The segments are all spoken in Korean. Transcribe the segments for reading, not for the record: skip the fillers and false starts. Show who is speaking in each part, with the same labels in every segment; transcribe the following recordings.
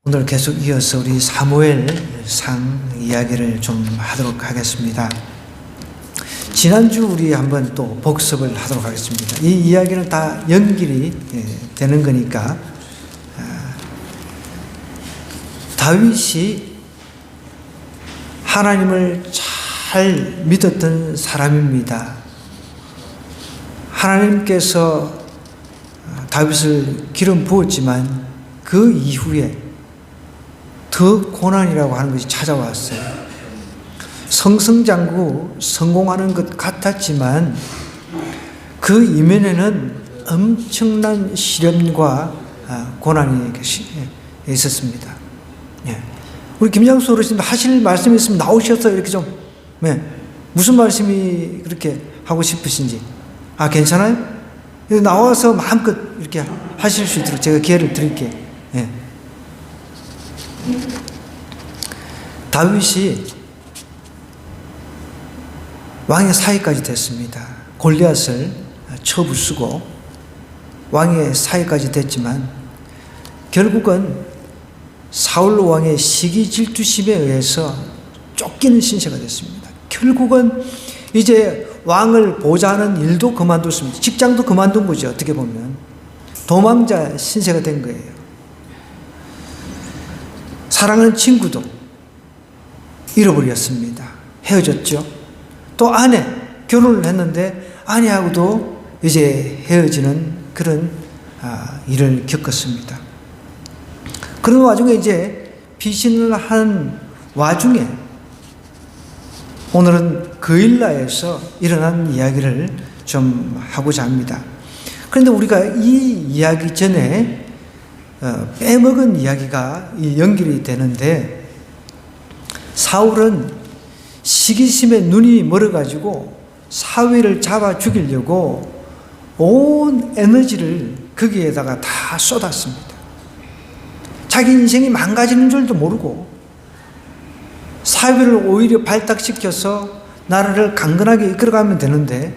Speaker 1: 오늘 계속 이어서 우리 사무엘상 이야기를 좀 하도록 하겠습니다. 지난주 우리 한번 또 복습을 하도록 하겠습니다. 이 이야기는 다 연결이 되는 거니까 다윗이 하나님을 잘 믿었던 사람입니다. 하나님께서 다윗을 기름 부었지만 그 이후에 더 고난이라고 하는 것이 찾아왔어요. 성승장구 성공하는 것 같았지만 그 이면에는 엄청난 시련과 고난이 있었습니다. 우리 김장수 어르신 하실 말씀이 있으면 나오셔서 이렇게 좀 무슨 말씀이 그렇게 하고 싶으신지 괜찮아요? 나와서 마음껏 이렇게 하실 수 있도록 제가 기회를 드릴게요. 다윗이 왕의 사위까지 됐습니다. 골리앗을 쳐부수고 왕의 사위까지 됐지만 결국은 사울 왕의 시기 질투심에 의해서 쫓기는 신세가 됐습니다. 결국은 이제 왕을 보좌하는 일도 그만뒀습니다. 직장도 그만둔 거죠. 어떻게 보면 도망자 신세가 된 거예요. 사랑하는 친구도 잃어버렸습니다. 헤어졌죠. 또 아내, 결혼을 했는데 아내하고도 이제 헤어지는 그런 일을 겪었습니다. 그런 와중에 이제 피신을 한 와중에 오늘은 그일라에서 일어난 이야기를 좀 하고자 합니다. 그런데 우리가 이 이야기 전에 빼먹은 이야기가 연결이 되는데 사울은 시기심에 눈이 멀어가지고 사위를 잡아 죽이려고 온 에너지를 거기에다가 다 쏟았습니다. 자기 인생이 망가지는 줄도 모르고 사위를 오히려 발탁시켜서 나라를 강건하게 이끌어가면 되는데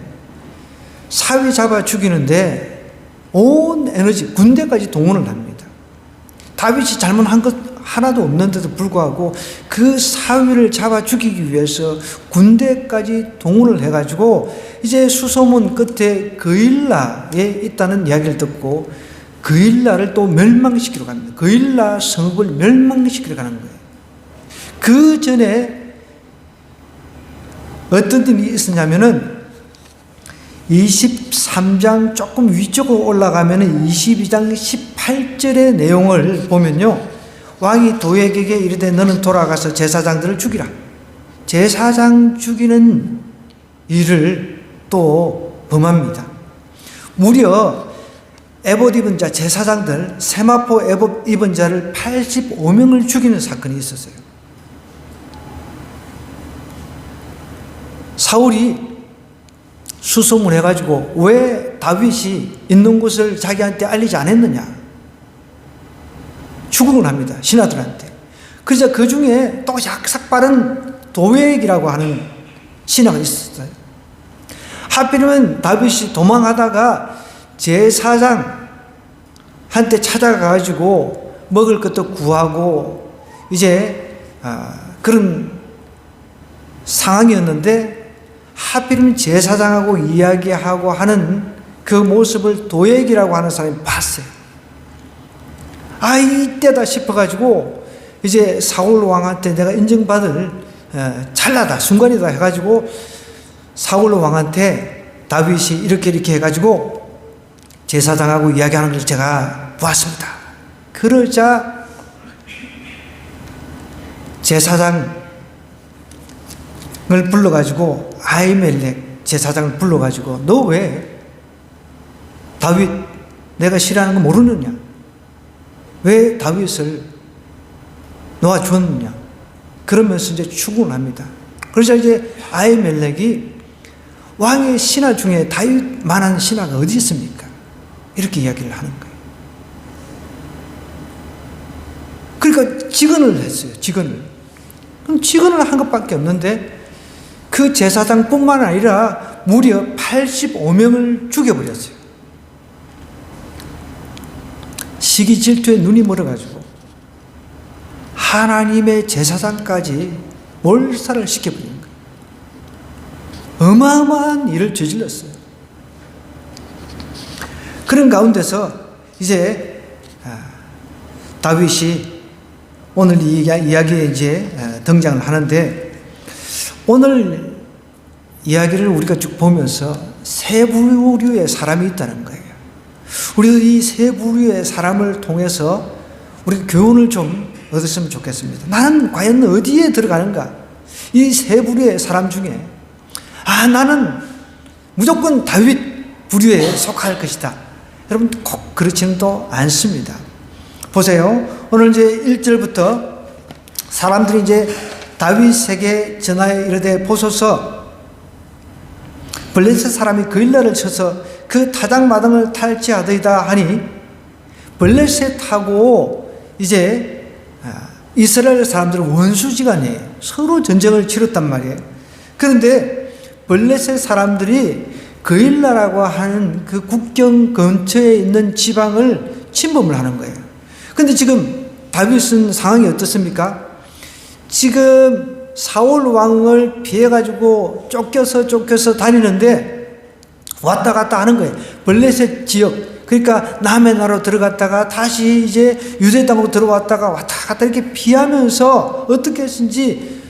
Speaker 1: 사위 잡아 죽이는데 온 에너지, 군대까지 동원을 합니다. 다윗이 잘못한 것 하나도 없는데도 불구하고 그 사위를 잡아 죽이기 위해서 군대까지 동원을 해가지고 이제 수소문 끝에 그일라에 있다는 이야기를 듣고 그일라를 또 멸망시키러 갑니다. 그일라 성읍을 멸망시키러 가는 거예요. 그 전에 어떤 일이 있었냐면은 23장 조금 위쪽으로 올라가면 22장 18절의 내용을 보면요. 왕이 도액에게 이르되 너는 돌아가서 제사장들을 죽이라. 제사장 죽이는 일을 또 범합니다. 무려 에봇 입은 자 제사장들 세마포 에봇 입은 자를 85명을 죽이는 사건이 있었어요. 사울이 수소문해가지고 왜 다윗이 있는 곳을 자기한테 알리지 않았느냐 추궁을 합니다. 신하들한테. 그래서 그 중에 또 약삭빠른 도액이라고 하는 신하가 있었어요. 하필이면 다윗이 도망하다가 제사장한테 찾아가가지고 먹을 것도 구하고 이제 그런 상황이었는데 하필이면 제사장하고 이야기하고 하는 그 모습을 도액이라고 하는 사람이 봤어요. 이때다 싶어가지고 이제 사울 왕한테 내가 인정받을 찰나다 순간이다 해가지고 사울 왕한테 다윗이 이렇게 해가지고 제사장하고 이야기하는 걸 제가 보았습니다. 그러자 제사장을 불러가지고 아히멜렉 제사장을 불러가지고 너 왜 다윗 내가 싫어하는 거 모르느냐? 왜 다윗을 놓아주었느냐? 그러면서 이제 추궁을 합니다. 그러자 이제 아히멜렉이 왕의 신하 중에 다윗만한 신하가 어디 있습니까? 이렇게 이야기를 하는 거예요. 그러니까 직언을 했어요. 직언을. 그럼 직언을 한 것밖에 없는데 그 제사장뿐만 아니라 무려 85명을 죽여버렸어요. 시기 질투에 눈이 멀어가지고 하나님의 제사장까지 몰살을 시켜버린 거예요. 어마어마한 일을 저질렀어요. 그런 가운데서 이제 다윗이 오늘 이 이야기에 이제 등장을 하는데, 오늘 이야기를 우리가 쭉 보면서 세 부류의 사람이 있다는 거예요. 우리도 이 세 부류의 사람을 통해서 우리가 교훈을 좀 얻었으면 좋겠습니다. 나는 과연 어디에 들어가는가? 이 세 부류의 사람 중에 나는 무조건 다윗 부류에 속할 것이다. 여러분 꼭 그렇지는 또 않습니다. 보세요. 오늘 이제 1절부터 사람들이 이제 다윗에게 전하여 이르되 보소서, 블레셋 사람이 그일라를 쳐서 그 타작마당을 탈취하더이다 하니, 블레셋하고 이제 이스라엘 사람들은 원수지간이에요. 서로 전쟁을 치렀단 말이에요. 그런데 블레셋 사람들이 그일라라고 하는 그 국경 근처에 있는 지방을 침범을 하는 거예요. 근데 지금 다윗은 상황이 어떻습니까? 지금 사울 왕을 피해가지고 쫓겨서 다니는데 왔다 갔다 하는 거예요. 블레셋 지역, 그러니까 남의 나라로 들어갔다가 다시 이제 유대 땅으로 들어왔다가 왔다 갔다 이렇게 피하면서 어떻게 해서인지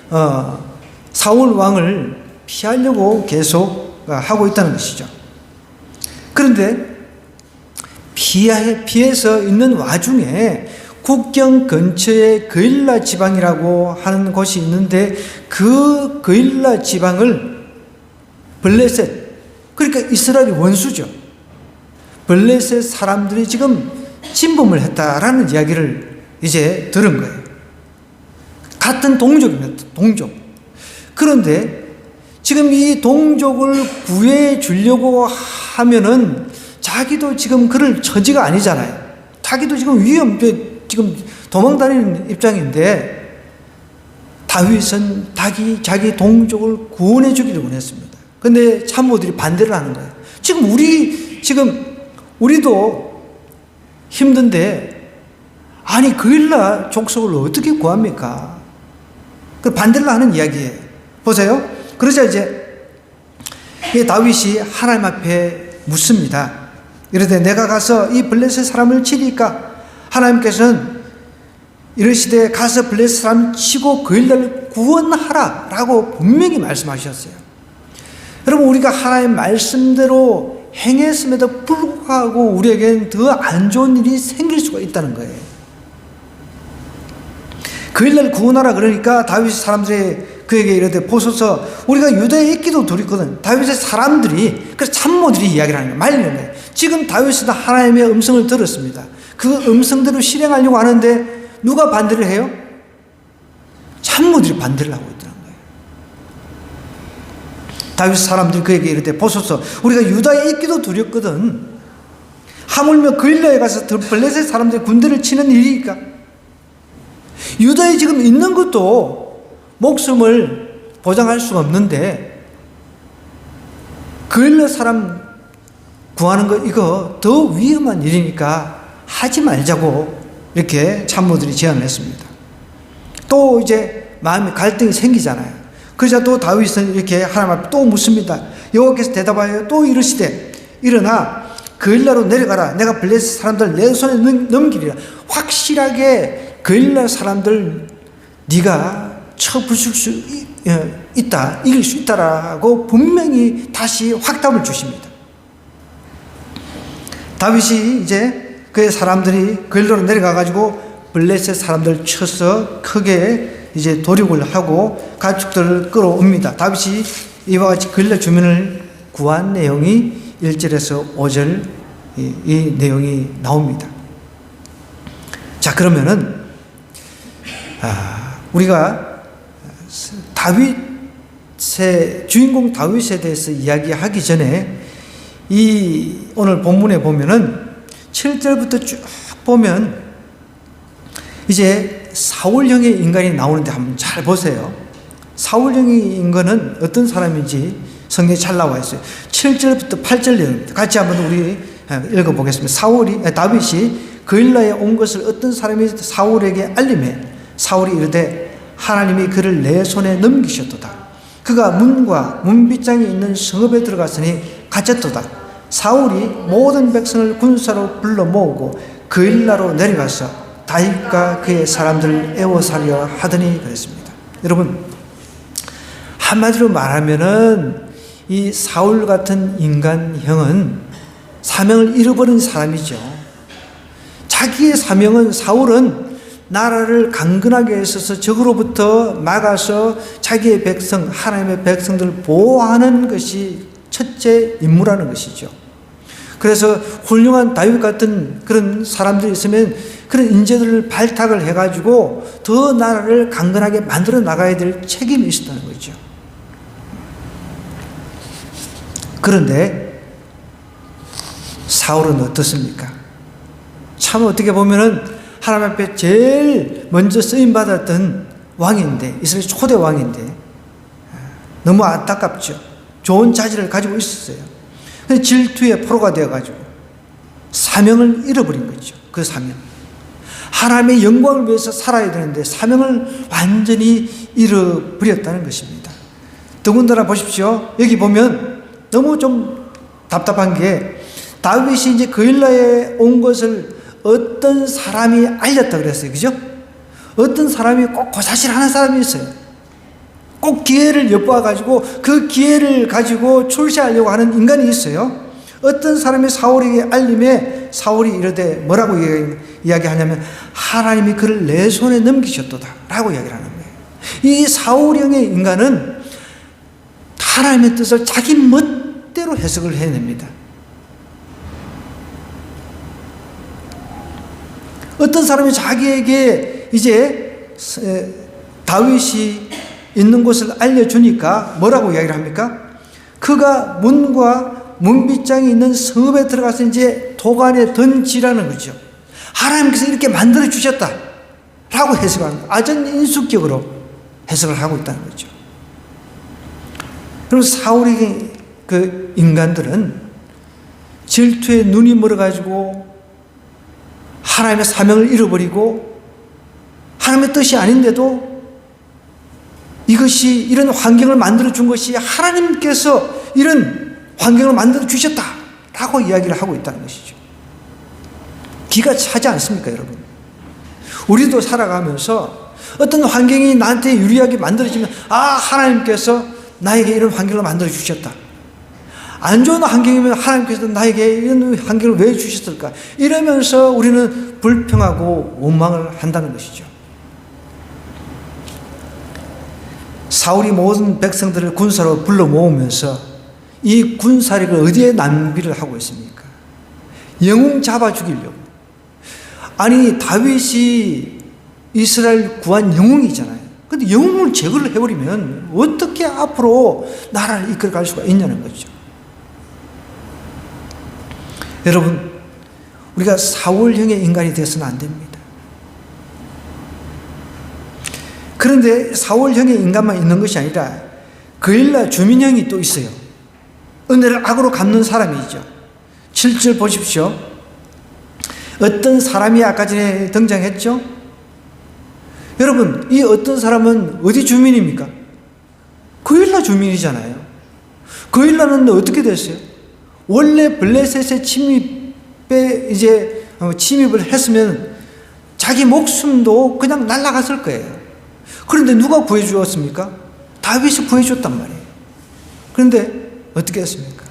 Speaker 1: 사울 왕을 피하려고 계속 하고 있다는 것이죠. 그런데 피해서 있는 와중에 국경 근처에 그일라 지방이라고 하는 곳이 있는데, 그 그일라 지방을 블레셋, 그러니까 이스라엘이 원수죠. 블레셋 사람들이 지금 침범을 했다라는 이야기를 이제 들은 거예요. 같은 동족입니다. 동족. 그런데 지금 이 동족을 구해 주려고 하면은 자기도 지금 그럴 처지가 아니잖아요. 자기도 지금 지금 도망다니는 입장인데, 다윗은 자기 동족을 구원해 주기를 원했습니다. 근데 참모들이 반대를 하는 거예요. 우리도 힘든데, 아니, 그일라 족속을 어떻게 구합니까? 그 반대를 하는 이야기예요. 보세요. 그러자 이제 다윗이 하나님 앞에 묻습니다. 이르되 내가 가서 이 블레셋 사람을 치리까? 하나님께서는 이르시되 가서 블레셋 사람 치고 그일라를 구원하라 라고 분명히 말씀하셨어요. 여러분, 우리가 하나님 말씀대로 행했음에도 불구하고 우리에겐 더 안 좋은 일이 생길 수가 있다는 거예요. 그일라를 구원하라 그러니까 다윗 사람들이 그에게 이르되 보소서, 우리가 유다에 있기도 두렵거든. 다윗의 사람들이, 그래서 참모들이 이야기를 하는 거예요. 말리는 거예요. 지금 다윗은 하나님의 음성을 들었습니다. 그 음성대로 실행하려고 하는데 누가 반대를 해요? 참모들이 반대를 하고 있다는 거예요. 다윗 사람들이 그에게 이르되 보소서, 우리가 유다에 있기도 두렵거든. 하물며 그일라에 가서 블레셋 사람들의 군대를 치는 일이니까. 유다에 지금 있는 것도 목숨을 보장할 수가 없는데, 그일라 사람 구하는 거 이거 더 위험한 일이니까 하지 말자고 이렇게 참모들이 제안을 했습니다. 또 이제 마음에 갈등이 생기잖아요. 그러자 또 다윗은 이렇게 하나님 앞에 또 묻습니다. 여호와께서 대답하여 또 이르시되 일어나 그일라로 내려가라. 내가 블레셋 사람들 내 손에 넘기리라. 확실하게 그일라 사람들 네가 쳐부술 수 있다, 이길 수 있다라고 분명히 다시 확답을 주십니다. 다윗이 이제 그의 사람들이 그일라로 내려가가지고 블레셋 사람들 쳐서 크게 이제 도륙을 하고 가축들을 끌어옵니다. 다윗이 이와 같이 그일라 주민을 구한 내용이 1절에서 5절 이 내용이 나옵니다. 자, 그러면은 우리가 주인공 다윗에 대해서 이야기하기 전에 이 오늘 본문에 보면은 7절부터 쭉 보면 이제 사울형의 인간이 나오는데 한번 잘 보세요. 사울형의 인간은 어떤 사람인지 성경에 잘 나와 있어요. 7절부터 8절 내용입니다. 같이 한번 우리 읽어보겠습니다. 다윗이 그일라에 온 것을 어떤 사람이 사울에게 알림해 사울이 이르되 하나님이 그를 내 손에 넘기셨도다. 그가 문과 문빗장에 있는 성읍에 들어갔으니 갇혔도다. 사울이 모든 백성을 군사로 불러 모으고 그일라로 내려가서 다윗과 그의 사람들을 애워살려 하더니 그랬습니다. 여러분, 한마디로 말하면은 이 사울 같은 인간형은 사명을 잃어버린 사람이죠. 자기의 사명은, 사울은 나라를 강건하게 해서 적으로부터 막아서 자기의 백성, 하나님의 백성들을 보호하는 것이 첫째 임무라는 것이죠. 그래서 훌륭한 다윗 같은 그런 사람들이 있으면 그런 인재들을 발탁을 해가지고 더 나라를 강건하게 만들어 나가야 될 책임이 있었다는 거죠. 그런데 사울은 어떻습니까? 참 어떻게 보면은 하나님 앞에 제일 먼저 쓰임받았던 왕인데, 이스라엘 초대 왕인데 너무 안타깝죠. 좋은 자질을 가지고 있었어요. 근데 질투의 포로가 되어가지고 사명을 잃어버린 거죠. 그 사명. 하나님의 영광을 위해서 살아야 되는데 사명을 완전히 잃어버렸다는 것입니다. 더군다나 보십시오. 여기 보면 너무 좀 답답한 게, 다윗이 이제 그일라에 온 것을 어떤 사람이 알렸다 그랬어요. 그죠? 어떤 사람이 꼭 고사실 하는 사람이 있어요. 꼭 기회를 엿보아가지고 그 기회를 가지고 출세하려고 하는 인간이 있어요. 어떤 사람이 사울에게 알림에 사울이 이르되 뭐라고 이야기하냐면 하나님이 그를 내 손에 넘기셨도다 라고 이야기를 하는 거예요. 이 사울형의 인간은 하나님의 뜻을 자기 멋대로 해석을 해냅니다. 어떤 사람이 자기에게 이제 다윗이 있는 곳을 알려주니까 뭐라고 이야기를 합니까? 그가 문과 문빗장이 있는 성읍에 들어가서 이제 도간에 던지라는 거죠. 하나님께서 이렇게 만들어 주셨다 라고 해석하는 거예요. 아전인수격으로 해석을 하고 있다는 거죠. 그럼 사울의 그 인간들은 질투에 눈이 멀어가지고 하나님의 사명을 잃어버리고 하나님의 뜻이 아닌데도 이것이 이런 환경을 만들어 준 것이 하나님께서 이런 환경을 만들어 주셨다라고 이야기를 하고 있다는 것이죠. 기가 차지 않습니까, 여러분? 우리도 살아가면서 어떤 환경이 나한테 유리하게 만들어지면 하나님께서 나에게 이런 환경을 만들어 주셨다. 안 좋은 환경이면 하나님께서 나에게 이런 환경을 왜 주셨을까? 이러면서 우리는 불평하고 원망을 한다는 것이죠. 사울이 모든 백성들을 군사로 불러 모으면서 이 군사력을 어디에 낭비를 하고 있습니까? 영웅 잡아 죽이려고. 아니, 다윗이 이스라엘 구한 영웅이잖아요. 근데 영웅을 제거를 해버리면 어떻게 앞으로 나라를 이끌어갈 수가 있냐는 거죠. 여러분, 우리가 사울형의 인간이 되어서는 안 됩니다. 그런데 사울형의 인간만 있는 것이 아니라 그일라 주민형이 또 있어요. 은혜를 악으로 갚는 사람이죠. 7절 보십시오. 어떤 사람이 아까 전에 등장했죠? 여러분, 이 어떤 사람은 어디 주민입니까? 그일라 주민이잖아요. 그일라는 어떻게 됐어요? 원래 블레셋의 침입을 했으면 자기 목숨도 그냥 날아갔을 거예요. 그런데 누가 구해주었습니까? 다윗이 구해줬단 말이에요. 그런데 어떻게 했습니까?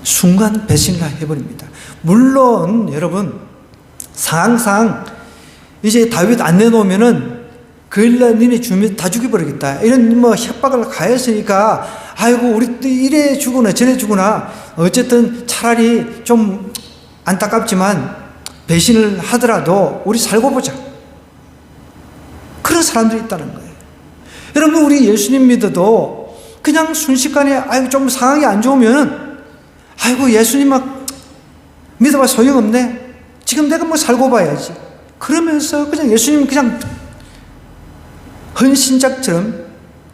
Speaker 1: 순간 배신을 해버립니다. 물론 여러분, 상황상 이제 다윗 안 내놓으면은 그일라 니네 주민 다 죽여버리겠다 이런 협박을 가했으니까 아이고 우리 이래 죽으나 저래 죽으나 어쨌든 차라리 좀 안타깝지만 배신을 하더라도 우리 살고 보자, 그런 사람들이 있다는 거예요. 여러분, 우리 예수님 믿어도 그냥 순식간에 아이고 좀 상황이 안 좋으면 아이고 예수님 막 믿어봐 소용없네, 지금 내가 살고 봐야지, 그러면서 그냥 예수님 그냥 헌신작처럼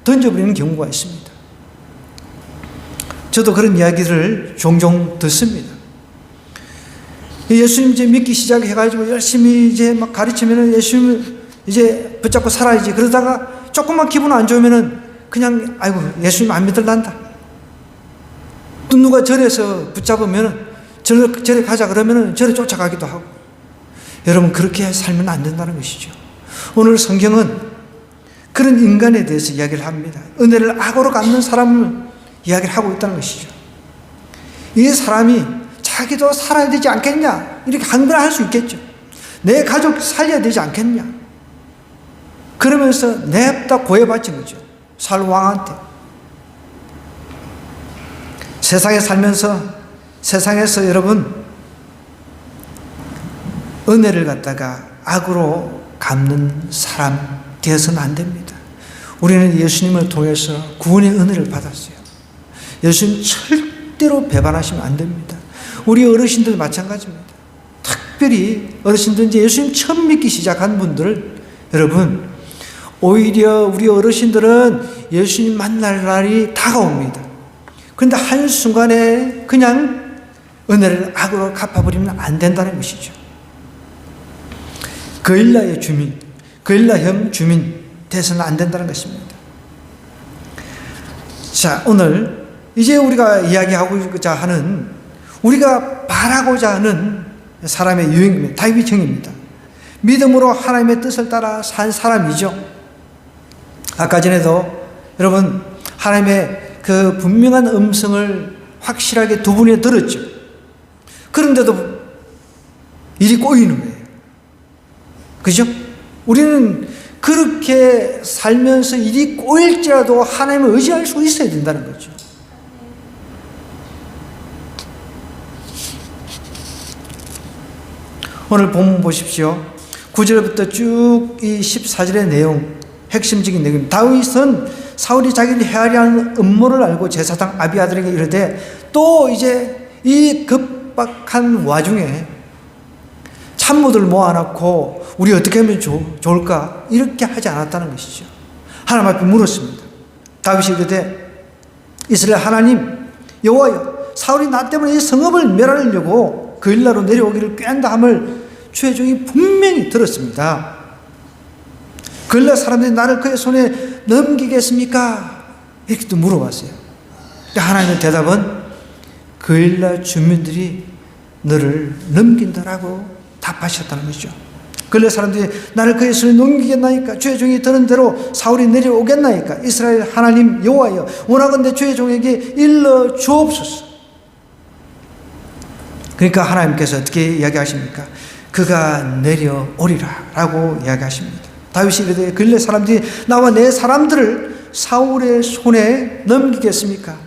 Speaker 1: 던져버리는 경우가 있습니다. 저도 그런 이야기를 종종 듣습니다. 예수님 이제 믿기 시작해가지고 열심히 이제 막 가르치면은 예수님 이제 붙잡고 살아야지. 그러다가 조금만 기분 안 좋으면은 그냥 아이고 예수님 안 믿을란다. 또 누가 절에서 붙잡으면은 절에 가자 그러면은 절에 쫓아가기도 하고. 여러분 그렇게 살면 안 된다는 것이죠. 오늘 성경은 그런 인간에 대해서 이야기를 합니다. 은혜를 악으로 갚는 사람을 이야기를 하고 있다는 것이죠. 이 사람이 자기도 살아야 되지 않겠냐 이렇게 항변할 수 있겠죠. 내 가족 살려야 되지 않겠냐 그러면서 냅다 고해바친 거죠. 살왕한테. 세상에 살면서 세상에서 여러분 은혜를 갖다가 악으로 갚는 사람 되어서는 안 됩니다. 우리는 예수님을 통해서 구원의 은혜를 받았어요. 예수님 절대로 배반하시면 안 됩니다. 우리 어르신들 마찬가지입니다. 특별히 어르신들 이제 예수님 처음 믿기 시작한 분들 여러분 오히려 우리 어르신들은 예수님 만날 날이 다가옵니다. 그런데 한순간에 그냥 은혜를 악으로 갚아버리면 안 된다는 것이죠. 거일라의 주민, 거일라형 주민 돼서는 안 된다는 것입니다. 자, 오늘 이제 우리가 이야기하고자 하는 우리가 바라고자 하는 사람의 유형입니다. 다윗형입니다. 믿음으로 하나님의 뜻을 따라 산 사람이죠. 아까 전에도 여러분 하나님의 그 분명한 음성을 확실하게 두 분이 들었죠. 그런데도 일이 꼬이는 거예요. 그죠? 우리는 그렇게 살면서 일이 꼬일지라도 하나님을 의지할 수 있어야 된다는 거죠. 오늘 본문 보십시오. 9절부터 쭉 이 14절의 내용, 핵심적인 내용입니다. 다윗은 사울이 자기를 헤아려 하는 음모를 알고 제사장 아비아들에게 이르되 또 이제 이 급박한 와중에 참모들 모아놓고 우리 어떻게 하면 좋을까? 이렇게 하지 않았다는 것이죠. 하나님 앞에 물었습니다. 다윗이 이르되 이스라엘 하나님 여호와여 사울이 나 때문에 이 성읍을 멸하려고 거일라로 내려오기를 꾀한다 함을 주의 종이 분명히 들었습니다. 거일라 사람들이 나를 그의 손에 넘기겠습니까? 이렇게 또 물어봤어요. 하나님의 대답은 거일라 주민들이 너를 넘긴다라고 답하셨다는 것이죠. 거일라 사람들이 나를 그의 손에 넘기겠나이까? 주의 종이 들은 대로 사울이 내려오겠나이까? 이스라엘 하나님 여호와여 원하건대 주의 종에게 일러 주옵소서. 그러니까 하나님께서 어떻게 이야기하십니까? 그가 내려오리라 라고 이야기하십니다. 다윗이 이르되 거일라 사람들이 나와 내 사람들을 사울의 손에 넘기겠습니까?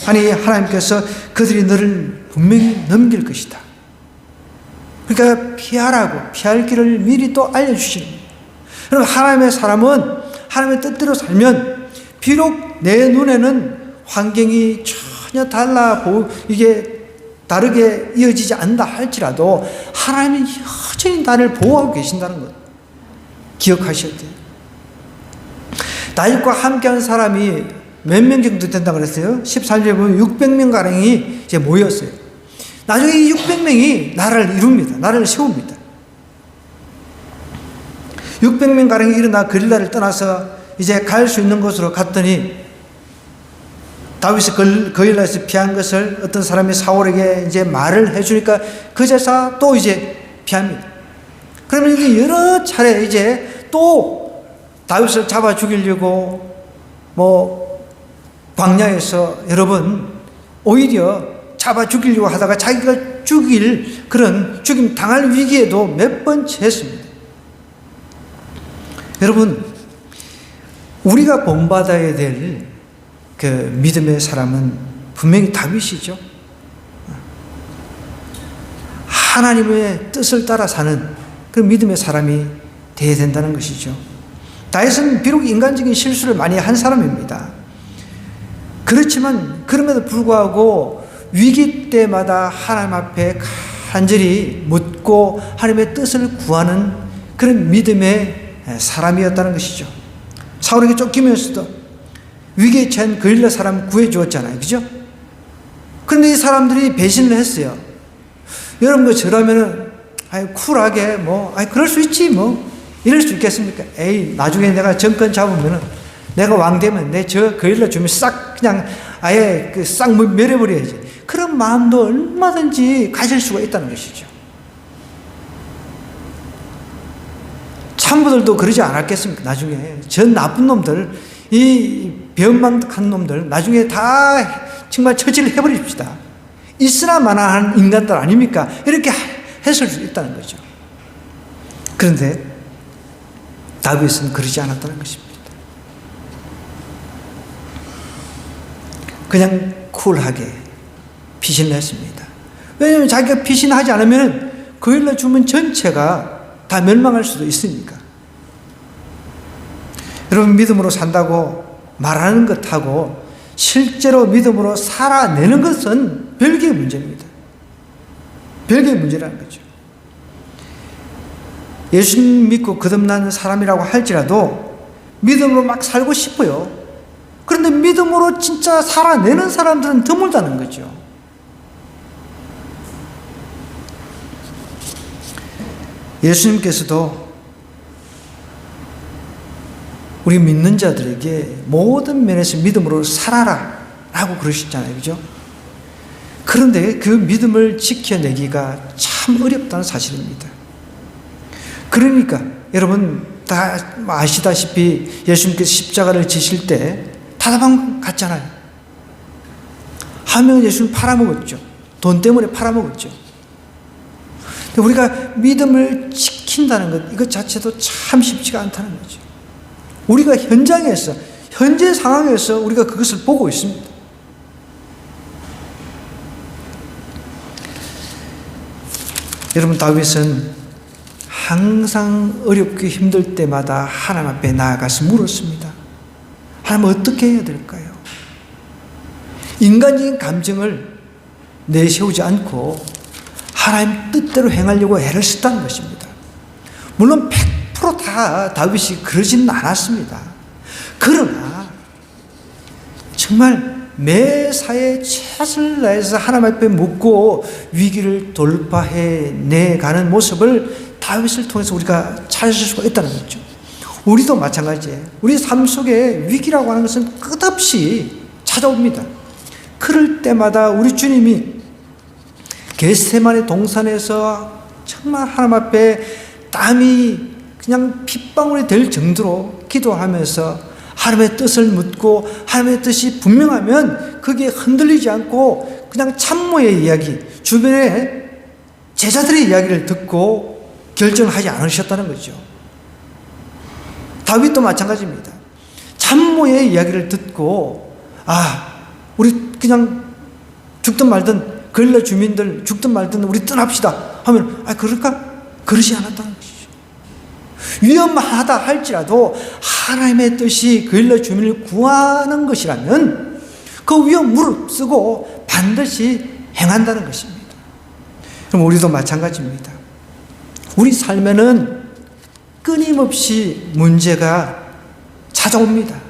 Speaker 1: 아니 하나님께서 그들이 너를 분명히 넘길 것이다. 그러니까 피하라고 피할 길을 미리 또 알려주시는 거예요. 그럼 하나님의 사람은 하나님의 뜻대로 살면 비록 내 눈에는 환경이 전혀 이게 다르게 이어지지 않는다 할지라도 하나님이 여전히 나를 보호하고 계신다는 것 기억하셔야 돼요. 다윗과 함께한 사람이 몇 명 정도 된다고 그랬어요? 14절에 보면 600명가량이 이제 모였어요. 나중에 이 600명이 나라를 이룹니다. 나라를 세웁니다. 600명가량이 일어나 거릴라를 떠나서 이제 갈 수 있는 곳으로 갔더니 다윗이 거릴라에서 피한 것을 어떤 사람이 사울에게 이제 말을 해주니까 그제서 또 이제 피합니다. 그러면 이게 여러 차례 이제 또 다윗을 잡아 죽이려고 광야에서 여러분 오히려 잡아 죽이려고 하다가 자기가 죽일 그런 죽임 당할 위기에도 몇 번 처했습니다. 여러분 우리가 본받아야 될 그 믿음의 사람은 분명히 다윗이죠. 하나님의 뜻을 따라 사는 그 믿음의 사람이 되어야 된다는 것이죠. 다윗은 비록 인간적인 실수를 많이 한 사람입니다. 그렇지만 그럼에도 불구하고 위기 때마다 하나님 앞에 간절히 묻고 하나님의 뜻을 구하는 그런 믿음의 사람이었다는 것이죠. 사울에게 쫓기면서도 위기에 처한 거릴라 사람 구해주었잖아요. 그죠? 그런데 이 사람들이 배신을 했어요. 여러분, 저라면은, 쿨하게, 그럴 수 있지, 이럴 수 있겠습니까? 에이, 나중에 내가 정권 잡으면은 내가 왕 되면 내 저 거일라 주면 싹 그냥 아예 싹 멸해버려야지. 그런 마음도 얼마든지 가질 수가 있다는 것이죠. 참부들도 그러지 않았겠습니까? 나중에 전 나쁜 놈들, 이 변망한 놈들 나중에 다 정말 처치를 해버립시다. 있으나 마나한 인간들 아닙니까? 이렇게 했을 수 있다는 거죠. 그런데 다윗은 그러지 않았다는 것입니다. 그냥 쿨하게 피신을 했습니다. 왜냐하면 자기가 피신하지 않으면 거일라 주문 전체가 다 멸망할 수도 있으니까. 여러분, 믿음으로 산다고 말하는 것하고 실제로 믿음으로 살아내는 것은 별개의 문제입니다. 별개의 문제라는 거죠. 예수님 믿고 거듭난 사람이라고 할지라도 믿음으로 막 살고 싶어요. 그런데 믿음으로 진짜 살아내는 사람들은 드물다는 거죠. 예수님께서도 우리 믿는 자들에게 모든 면에서 믿음으로 살아라 라고 그러셨잖아요. 그죠? 그런데 그 믿음을 지켜내기가 참 어렵다는 사실입니다. 그러니까 여러분 다 아시다시피 예수님께서 십자가를 지실 때 타다방 갔잖아요. 한 명은 예수님 팔아먹었죠. 돈 때문에 팔아먹었죠. 우리가 믿음을 지킨다는 것, 이것 자체도 참 쉽지가 않다는 거죠. 우리가 현장에서, 현재 상황에서 우리가 그것을 보고 있습니다. 여러분, 다윗은 항상 어렵고 힘들 때마다 하나님 앞에 나아가서 물었습니다. 하나님, 어떻게 해야 될까요? 인간적인 감정을 내세우지 않고 하나님 뜻대로 행하려고 애를 썼다는 것입니다. 물론 100% 다윗이 그러지는 않았습니다. 그러나 정말 매사에 최선을 다해서 하나님 앞에 묻고 위기를 돌파해 내가는 모습을 다윗을 통해서 우리가 찾을 수가 있다는 거죠. 우리도 마찬가지예요. 우리 삶 속에 위기라고 하는 것은 끝없이 찾아옵니다. 그럴 때마다 우리 주님이 겟세마네 동산에서 정말 하나님 앞에 땀이 그냥 핏방울이 될 정도로 기도하면서 하나님의 뜻을 묻고 하나님의 뜻이 분명하면 그게 흔들리지 않고 그냥 참모의 이야기, 주변에 제자들의 이야기를 듣고 결정을 하지 않으셨다는 거죠. 다윗도 마찬가지입니다. 참모의 이야기를 듣고 우리 그냥 죽든 말든 거일라 주민들 죽든 말든 우리 떠납시다 하면 그럴까? 그러지 않았다는 것이죠. 위험하다 할지라도 하나님의 뜻이 거일라 주민을 구하는 것이라면 그 위험 무릅쓰고 반드시 행한다는 것입니다. 그럼 우리도 마찬가지입니다. 우리 삶에는 끊임없이 문제가 찾아옵니다.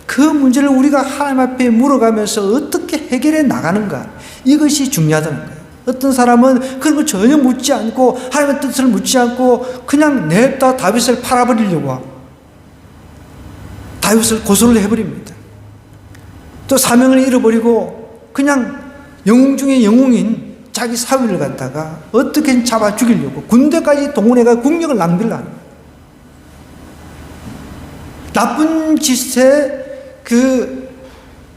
Speaker 1: 그 문제를 우리가 하나님 앞에 물어가면서 어떻게 해결해 나가는가, 이것이 중요하다는 거예요. 어떤 사람은 그런 거 전혀 묻지 않고 하나님의 뜻을 묻지 않고 그냥 냅다 다윗을 팔아버리려고 다윗을 고소를 해버립니다. 또 사명을 잃어버리고 그냥 영웅 중에 영웅인 자기 사위를 갖다가 어떻게든 잡아 죽이려고 군대까지 동원해가 국력을 낭비를 하는 거예요. 나쁜 짓에 그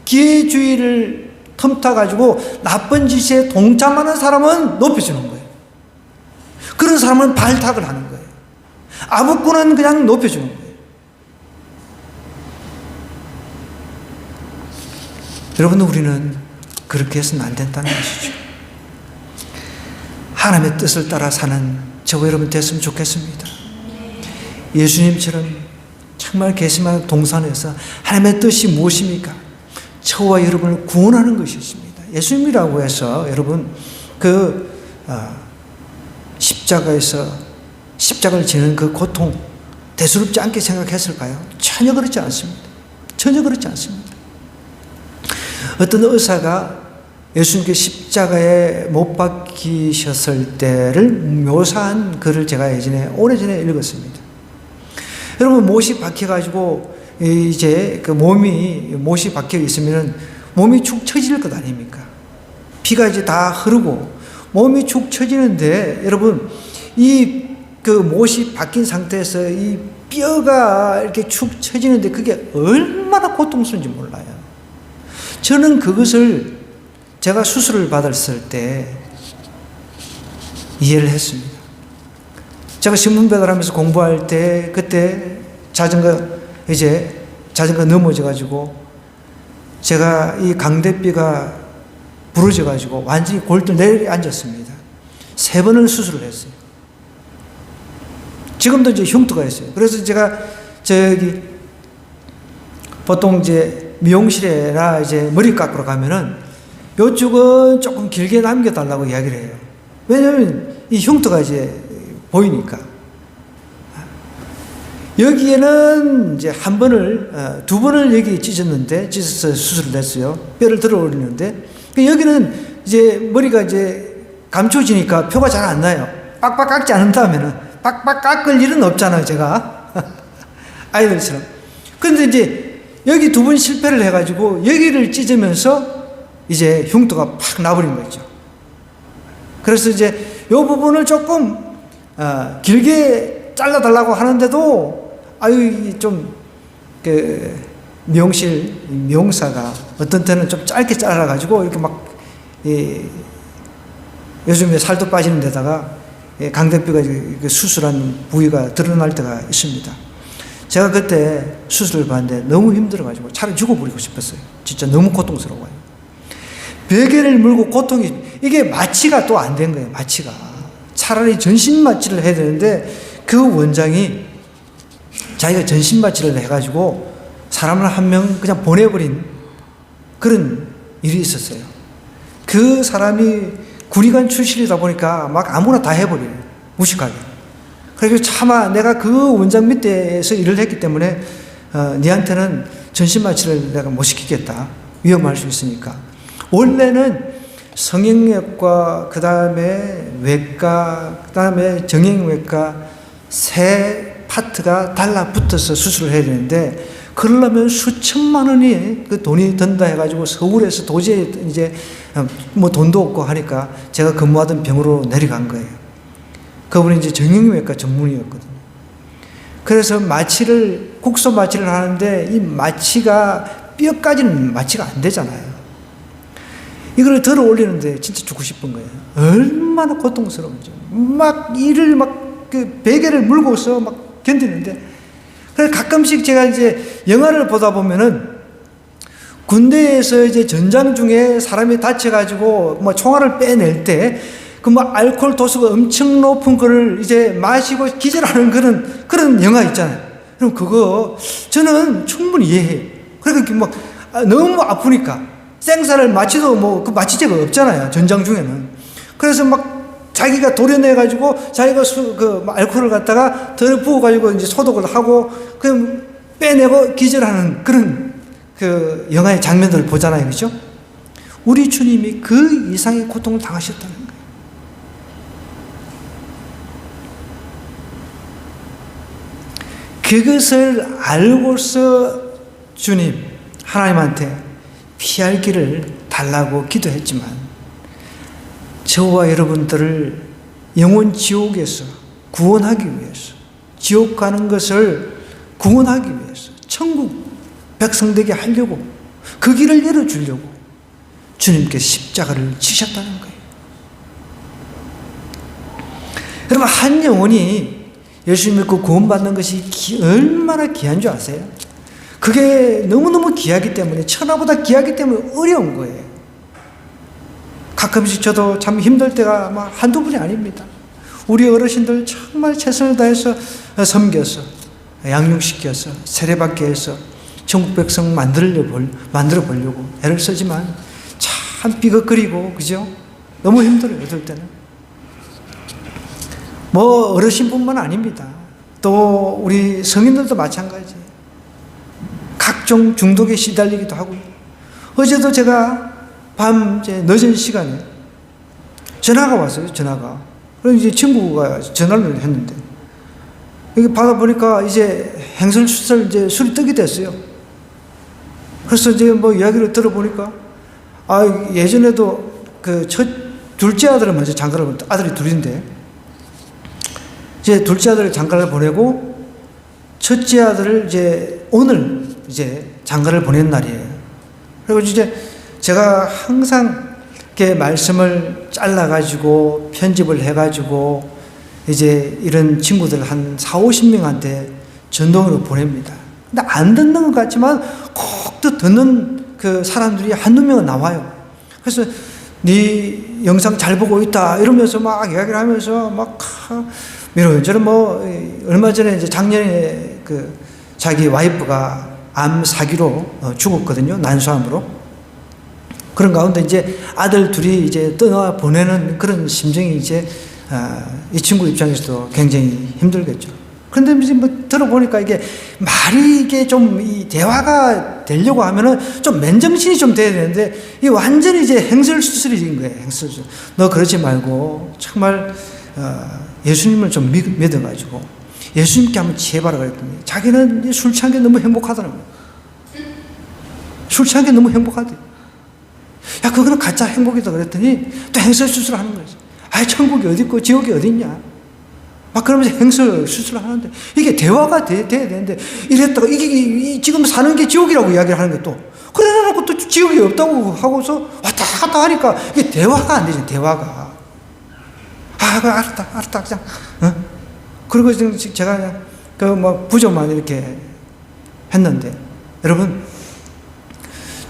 Speaker 1: 기회주의를 틈타가지고 나쁜 짓에 동참하는 사람은 높여주는 거예요. 그런 사람은 발탁을 하는 거예요. 아무거나 그냥 높여주는 거예요. 여러분, 우리는 그렇게 해서는 안 된다는 것이죠. 하나님의 뜻을 따라 사는 저와 여러분 됐으면 좋겠습니다. 예수님처럼 정말 겟세마네 동산에서 하나님의 뜻이 무엇입니까? 저와 여러분을 구원하는 것이었습니다. 예수님이라고 해서 여러분 십자가에서 십자가를 지는 그 고통 대수롭지 않게 생각했을까요? 전혀 그렇지 않습니다. 전혀 그렇지 않습니다. 어떤 의사가 예수님께 십자가에 못 박히셨을 때를 묘사한 글을 제가 오래전에 읽었습니다. 여러분, 못이 박혀가지고 이제 그 못이 박혀 있으면은 몸이 축 처질 것 아닙니까? 피가 이제 다 흐르고 몸이 축 처지는데, 여러분, 그 못이 박힌 상태에서 이 뼈가 이렇게 축 처지는데 그게 얼마나 고통스러운지 몰라요. 저는 그것을 제가 수술을 받았을 때 이해를 했습니다. 제가 신문배달 하면서 공부할 때, 그때 자전거 넘어져가지고 제가 이 강대뼈가 부러져가지고 완전히 골절 내려앉았습니다. 3번을 수술을 했어요. 지금도 이제 흉터가 있어요. 그래서 제가 보통 이제 미용실에나 이제 머리 깎으러 가면은 요쪽은 조금 길게 남겨달라고 이야기를 해요. 왜냐면 이 흉터가 이제 보이니까. 여기에는 이제 2번을 여기 찢어서 수술을 했어요. 뼈를 들어 올리는데, 여기는 이제 머리가 이제 감춰지니까 표가 잘 안 나요. 빡빡 깎지 않은 다음에는 빡빡 깎을 일은 없잖아요, 제가. 아이들처럼. 근데 이제 여기 2번 실패를 해가지고 여기를 찢으면서 이제 흉터가 팍 나버린 거죠. 그래서 이제 이 부분을 조금 길게 잘라달라고 하는데도 미용실 미용사가 어떤 때는 좀 짧게 잘라가지고 이렇게 막 요즘에 살도 빠지는 데다가 강대뼈가 수술한 부위가 드러날 때가 있습니다. 제가 그때 수술을 받는데 너무 힘들어가지고 차라리 죽어버리고 싶었어요. 진짜 너무 고통스러워요. 베개를 물고 고통이, 이게 마취가 또 안 된 거예요. 마취가. 차라리 전신 마취를 해야 되는데 그 원장이 자기가 전신 마취를 해가지고 사람을 한 명 그냥 보내버린 그런 일이 있었어요. 그 사람이 군의관 출신이다 보니까 막 아무나 다 해버려요. 무식하게. 그래서 차마 내가 그 원장 밑에서 일을 했기 때문에 니한테는 전신 마취를 내가 못 시키겠다. 위험할 수 있으니까. 원래는 성형외과, 그 다음에 외과, 그 다음에 정형외과 3 파트가 달라붙어서 수술을 해야 되는데, 그러려면 수천만 원이 그 돈이 든다 해가지고 서울에서 도저히 이제 뭐 돈도 없고 하니까 제가 근무하던 병으로 내려간 거예요. 그분이 이제 정형외과 전문의였거든요. 그래서 국소 마취를 하는데 이 마취가 뼈까지는 마취가 안 되잖아요. 이걸 들어 올리는데 진짜 죽고 싶은 거예요. 얼마나 고통스러운지. 그 베개를 물고서 막 견디는데, 그래서 가끔씩 제가 이제 영화를 보다 보면은 군대에서 이제 전장 중에 사람이 다쳐가지고 뭐 총알을 빼낼 때 그 뭐 알코올 도수가 엄청 높은 거를 이제 마시고 기절하는 그런 영화 있잖아요. 그럼 그거 저는 충분히 이해해요. 그러니까 막 너무 아프니까 생사를 마취도 뭐 그 마취제가 없잖아요, 전장 중에는. 그래서 막 자기가 도려내가지고 자기가 알코올을 갖다가 덜 부어가지고 이제 소독을 하고 그럼 빼내고 기절하는 그런 그 영화의 장면들을 보잖아요, 그죠? 우리 주님이 그 이상의 고통을 당하셨다는 거예요. 그것을 알고서 주님, 하나님한테 피할 길을 달라고 기도했지만 저와 여러분들을 영원 지옥에서 구원하기 위해서, 지옥 가는 것을 구원하기 위해서, 천국 백성되게 하려고, 그 길을 열어주려고 주님께서 십자가를 지셨다는 거예요. 여러분, 한 영혼이 예수 믿고 구원받는 것이 얼마나 귀한 줄 아세요? 그게 너무너무 귀하기 때문에, 천하보다 귀하기 때문에 어려운 거예요. 가끔씩 저도 참 힘들 때가 막 한두 번이 아닙니다. 우리 어르신들 정말 최선을 다해서 섬겨서, 양육시켜서, 세례받게 해서 천국 백성 만들어 보려고 애를 쓰지만 참 삐걱거리고, 그죠? 너무 힘들어요, 어떨 때는. 뭐 어르신뿐만 아닙니다. 또 우리 성인들도 마찬가지. 각종 중독에 시달리기도 하고요. 어제도 제가 밤 이제 늦은 시간에 전화가 왔어요. 그래서 이제 친구가 전화를 했는데, 여기 받아보니까 이제 행설수설 이제 술이 뜨게 됐어요. 그래서 이제 뭐 이야기를 들어보니까, 예전에도 그 둘째 아들을 먼저 장가를 보냈다. 아들이 둘인데, 이제 둘째 아들을 장가를 보내고, 첫째 아들을 이제 오늘 이제 장가를 보낸 날이에요. 그리고 이제 제가 항상 이렇게 말씀을 잘라가지고 편집을 해가지고 이제 이런 친구들 한 40-50명한테 전동으로 보냅니다. 근데 안 듣는 것 같지만 꼭 또 듣는 그 사람들이 한두 명은 나와요. 그래서 네 영상 잘 보고 있다 이러면서 막 이야기를 하면서 막 이런저런 뭐 얼마 전에 이제 작년에 그 자기 와이프가 암 사기로 죽었거든요. 난소암으로. 그런 가운데 이제 아들 둘이 이제 떠나 보내는 그런 심정이 이제 이 친구 입장에서도 굉장히 힘들겠죠. 그런데 이제 뭐 들어보니까 이게 말이 이게 좀 이 대화가 되려고 하면은 좀 맨정신이 좀 돼야 되는데 이 완전히 이제 행설수설인 거예요. 행설수설. 너 그러지 말고 정말 예수님을 좀 믿어가지고 예수님께 한번 지혜봐라 그랬더니 자기는 술 취한 게 너무 행복하더라고요. 술 취한 게 너무 행복하대. 야, 그거는 가짜 행복이다 그랬더니 또 행설수설 하는 거예요. 천국이 어디 있고 지옥이 어디 있냐. 막 그러면서 행설수설을 하는데 이게 대화가 돼야 되는데 이랬다가 이게 지금 사는 게 지옥이라고 이야기를 하는 게 또 그래 놓고 또 지옥이 없다고 하고서 왔다 갔다 하니까 이게 대화가 안 되죠. 대화가. 알았다 그냥. 그리고 지금 제가 그냥 그 뭐 부조만 이렇게 했는데 여러분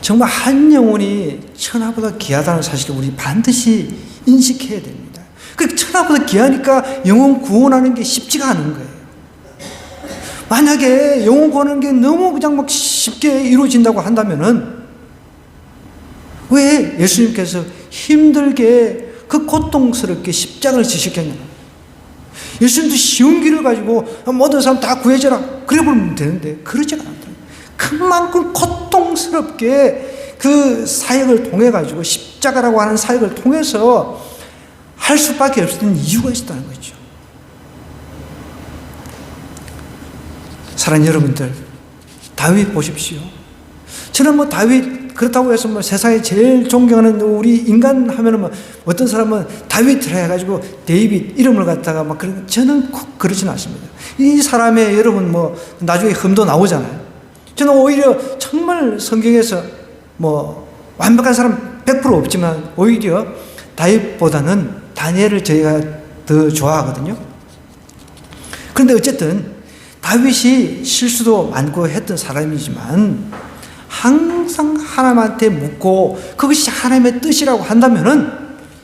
Speaker 1: 정말 한 영혼이 천하보다 귀하다는 사실을 우리 반드시 인식해야 됩니다. 그 천하보다 귀하니까 영혼 구원하는 게 쉽지가 않은 거예요. 만약에 영혼 구원하는 게 너무 그냥 막 쉽게 이루어진다고 한다면은 왜 예수님께서 힘들게 그 고통스럽게 십자가를 지셨겠냐? 예수님도 쉬운 길을 가지고 모든 사람 다 구해져라 그래 보면 되는데 그러지가 않더라고요. 그만큼 고통스럽게 그 사역을 통해 가지고 십자가라고 하는 사역을 통해서 할 수밖에 없었던 이유가 있었다는 거죠. 사랑하는 여러분들, 다윗 보십시오. 저는 뭐 다윗 그렇다고 해서 뭐 세상에 제일 존경하는 우리 인간 하면은 뭐 어떤 사람은 다윗을 해가지고 데이빗 이름을 갖다가 막 그런 저는 꼭 그렇지는 않습니다. 이 사람의 여러분 뭐 나중에 흠도 나오잖아요. 저는 오히려 정말 성경에서 뭐 완벽한 사람 100% 없지만 오히려 다윗보다는 다니엘을 저희가 더 좋아하거든요. 그런데 어쨌든 다윗이 실수도 많고 했던 사람이지만 항상 하나님한테 묻고 그것이 하나님의 뜻이라고 한다면은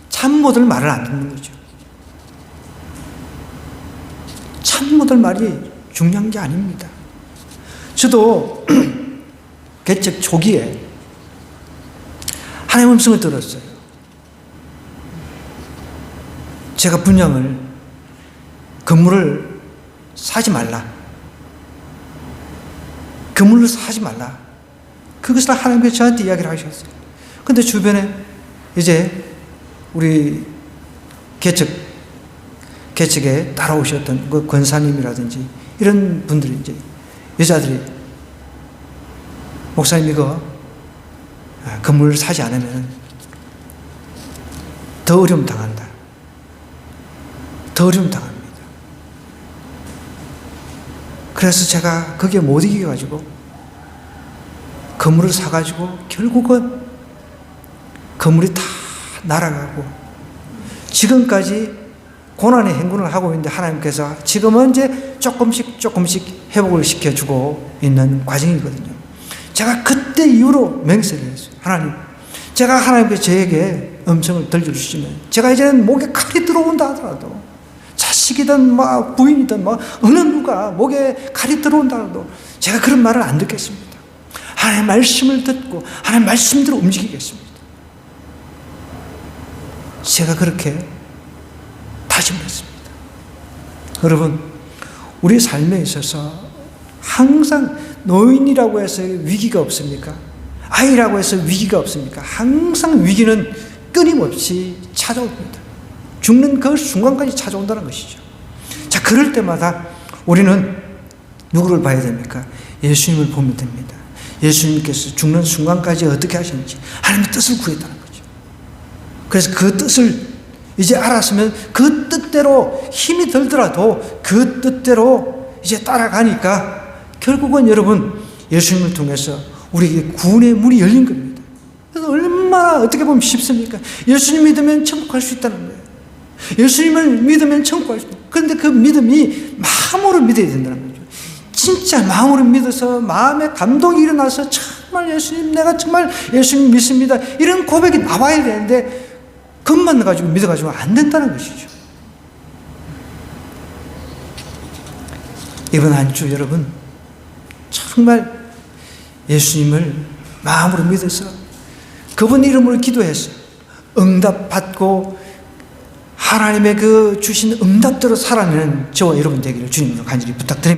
Speaker 1: 참모들 말을 안 듣는 거죠. 참모들 말이 중요한 게 아닙니다. 저도 개척 초기에 하나님의 음성을 들었어요. 제가 분양을 건물을 사지 말라. 건물을 사지 말라. 그것을 하나님께서 저한테 이야기를 하셨어요. 근데 주변에 이제 우리 개척에 따라오셨던 그 권사님이라든지 이런 분들이 이제 여자들이 목사님 이거 건물을 사지 않으면 더 어려움 당한다. 더 어려움 당합니다. 그래서 제가 거기에 못 이겨가지고 건물을 사가지고 결국은 건물이 다 날아가고 지금까지 고난의 행군을 하고 있는데 하나님께서 지금은 이제 조금씩 회복을 시켜주고 있는 과정이거든요. 제가 그때 이후로 맹세를 했어요. 하나님, 제가 하나님께서 저에게 음성을 들려주시면 제가 이제는 목에 칼이 들어온다 하더라도 자식이든 막 부인이든 막 어느 누가 목에 칼이 들어온다 하더라도 제가 그런 말을 안 듣겠습니다. 하나님의 말씀을 듣고 하나님의 말씀대로 움직이겠습니다. 제가 그렇게 다짐했습니다. 여러분, 우리 삶에 있어서 항상 노인이라고 해서 위기가 없습니까? 아이라고 해서 위기가 없습니까? 항상 위기는 끊임없이 찾아옵니다. 죽는 그 순간까지 찾아온다는 것이죠. 자, 그럴 때마다 우리는 누구를 봐야 됩니까? 예수님을 보면 됩니다. 예수님께서 죽는 순간까지 어떻게 하셨는지 하나님의 뜻을 구했다는 거죠. 그래서 그 뜻을 이제 알았으면 그 뜻대로 힘이 들더라도 그 뜻대로 이제 따라가니까 결국은 여러분 예수님을 통해서 우리에게 구원의 문이 열린 겁니다. 그래서 얼마나 어떻게 보면 쉽습니까? 예수님 믿으면 천국 갈 수 있다는 거예요. 예수님을 믿으면 천국 갈 수 있다. 그런데 그 믿음이 마음으로 믿어야 된다는 거죠. 진짜 마음으로 믿어서 마음에 감동이 일어나서 정말 예수님, 내가 정말 예수님 믿습니다, 이런 고백이 나와야 되는데 그것만 가지고 믿어가지고 안 된다는 것이죠. 이번 한 주 여러분 정말 예수님을 마음으로 믿어서 그분 이름으로 기도해서 응답받고 하나님의 그 주신 응답대로 살아내는 저와 여러분 되기를 주님으로 간절히 부탁드립니다.